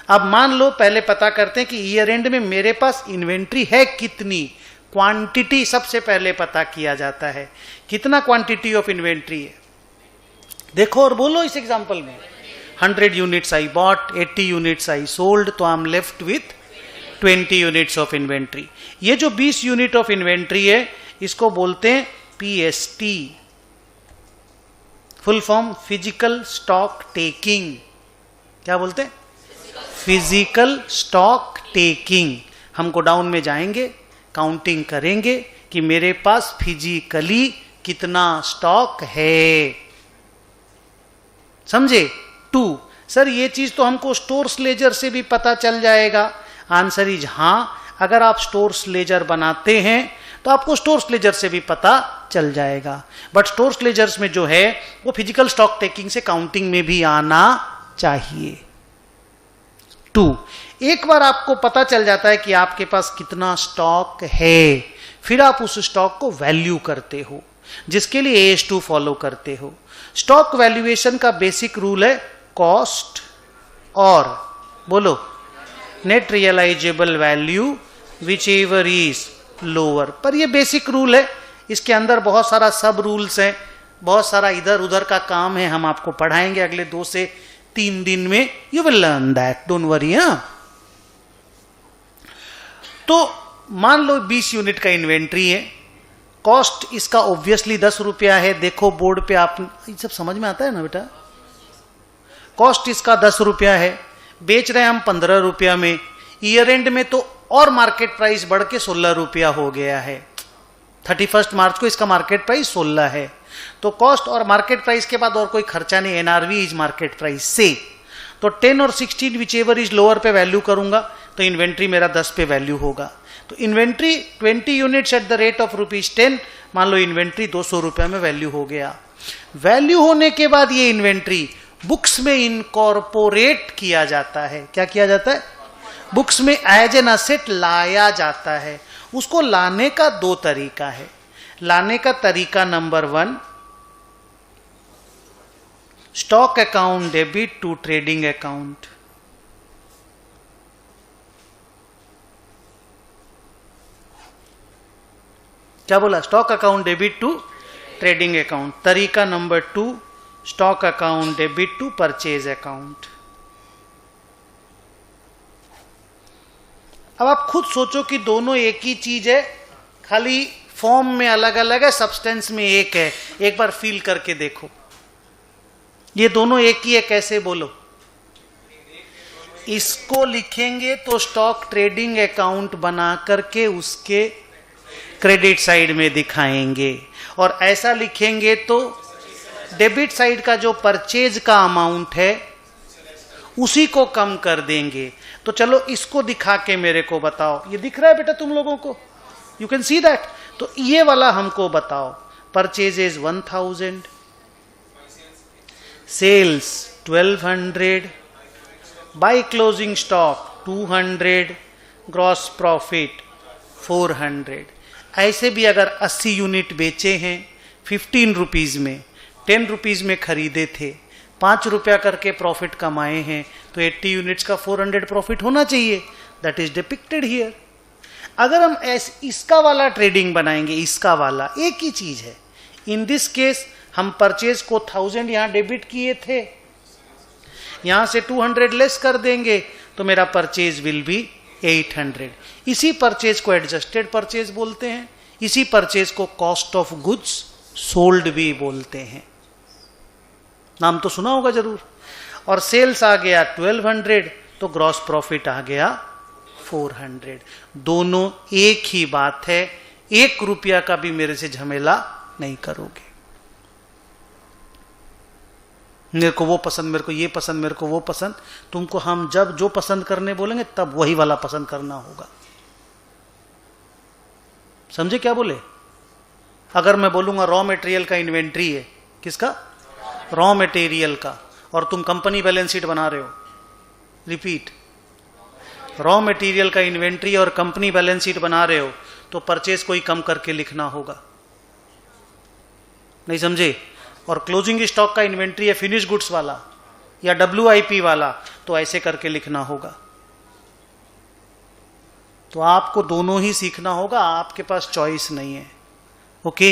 अब मान लो पहले पता करते हैं कि ईयर एंड में मेरे पास इन्वेंट्री है कितनी, क्वांटिटी सबसे पहले पता किया जाता है, कितना क्वांटिटी ऑफ इन्वेंट्री है। देखो और बोलो इस एग्जांपल में 100 units I bought, 80 units I sold, तो I am left with 20 units of inventory. ये जो 20 यूनिट ऑफ इन्वेंट्री है इसको बोलते हैं PST, full form physical stock taking. क्या बोलते हैं? Physical stock taking. हम गोडाउन में जाएंगे, काउंटिंग करेंगे कि मेरे पास फिजिकली कितना स्टॉक है। समझे? 2, सर ये चीज तो हमको स्टोर्स लेजर से भी पता चल जाएगा। आंसर इज हां, अगर आप स्टोर्स लेजर बनाते हैं तो आपको स्टोर्स लेजर से भी पता चल जाएगा, बट स्टोर्स लेजर्स में जो है वो फिजिकल स्टॉक टेकिंग से काउंटिंग में भी आना चाहिए। 2, एक बार आपको पता चल जाता है कि आपके पास कितना स्टॉक है, फिर आप उस स्टॉक को वैल्यू करते हो, जिसके लिए AS2 फॉलो करते हो। स्टॉक वैल्यूएशन का बेसिक रूल है कॉस्ट और बोलो net realisable value whichever is lower. पर ये बेसिक रूल है, इसके अंदर बहुत सारा सब रूल्स हैं, बहुत सारा इधर उधर का काम है, हम आपको पढ़ाएंगे अगले 2 से 3 दिन में। You will learn that, don't worry. तो मान लो 20 यूनिट का इन्वेंट्री है, कॉस्ट इसका ऑब्वियसली 10 रुपया है। देखो बोर्ड पे, आप ये सब समझ में आता है ना बेटा? कॉस्ट इसका 10 रुपया है, बेच रहे हैं हम 15 रुपया में। ईयर एंड में तो और मार्केट प्राइस बढ़ के 16 रुपया हो गया है। 31 मार्च को इसका मार्केट प्राइस 16 है। तो कॉस्ट और मार्केट प्राइस के बाद और कोई खर्चा नहीं, एनआरवी इज मार्केट प्राइस से। तो 10 और 16 विच एवर इज लोअर पे वैल्यू करूंगा तो इन्वेंट्री मेरा 10 पे वैल्यू होगा। तो inventory 20 units at the rate of ₹10, मान लो इन्वेंट्री 200 रुपया में वैल्यू हो गया। वैल्यू होने के बाद ये इन्वेंट्री बुक्स में इनकॉर्पोरेट किया जाता है। क्या किया जाता है? बुक्स में एज एन असेट लाया जाता है। उसको लाने का 2 तरीका है। लाने का तरीका number 1, stock account debit to trading account. क्या बोला? Stock account debit to trading account. तरीका number 2, stock account debit to purchase account. अब आप खुद सोचो कि दोनों एक ही चीज है, खाली फॉर्म में अलग अलग है, सब्सटेंस में एक है। एक बार फील करके देखो, ये दोनों एक ही है। कैसे? बोलो। इसको लिखेंगे तो स्टॉक ट्रेडिंग अकाउंट बना करके उसके क्रेडिट साइड में दिखाएंगे, और ऐसा लिखेंगे तो डेबिट साइड का जो परचेज का अमाउंट है उसी को कम कर देंगे। तो चलो इसको दिखा के मेरे को बताओ। ये दिख रहा है बेटा तुम लोगों को? You can see that. तो ये वाला हमको बताओ। Purchases 1000, sales 1200, by closing stock 200, gross profit 400। ऐसे भी अगर 80 यूनिट बेचे हैं 15 रुपीज में, 10 रुपीज में खरीदे थे, 5 रुपया करके प्रॉफिट कमाए हैं, तो 80 यूनिट्स का 400 प्रॉफिट होना चाहिए। That is depicted here. अगर हम इसका वाला ट्रेडिंग बनाएंगे, इसका वाला एक ही चीज है। इन दिस केस हम परचेज को 1000 यहां डेबिट किए थे, यहां से 200 लेस कर देंगे तो मेरा परचेज विल बी 800। इसी परचेज को एडजस्टेड परचेज बोलते हैं। इसी परचेज को कॉस्ट ऑफ गुड्स सोल्ड भी बोलते हैं। नाम तो सुना होगा जरूर। और सेल्स आ गया 1200 तो ग्रॉस प्रॉफिट आ गया 400। दोनों एक ही बात है। 1 रुपया का भी मेरे से झमेला नहीं करोगे। मेरे को वो पसंद, मेरे को ये पसंद, मेरे को वो पसंद। तुमको हम जब जो पसंद करने बोलेंगे तब वही वाला पसंद करना होगा। समझे क्या बोले? अगर मैं बोलूंगा रॉ मटेरियल का इन्वेंट्री है, किसका? रॉ मटेरियल का, और तुम कंपनी बैलेंस शीट बना रहे हो, रिपीट, रॉ मटेरियल का इन्वेंट्री और कंपनी बैलेंस शीट बना रहे हो, तो परचेज को ही कम करके लिखना होगा। नहीं समझे? और क्लोजिंग स्टॉक का इन्वेंट्री है फिनिश गुड्स वाला, या WIP वाला, तो ऐसे करके लिखना होगा। तो आपको दोनों ही सीखना होगा, आपके पास चॉइस नहीं है। ओके।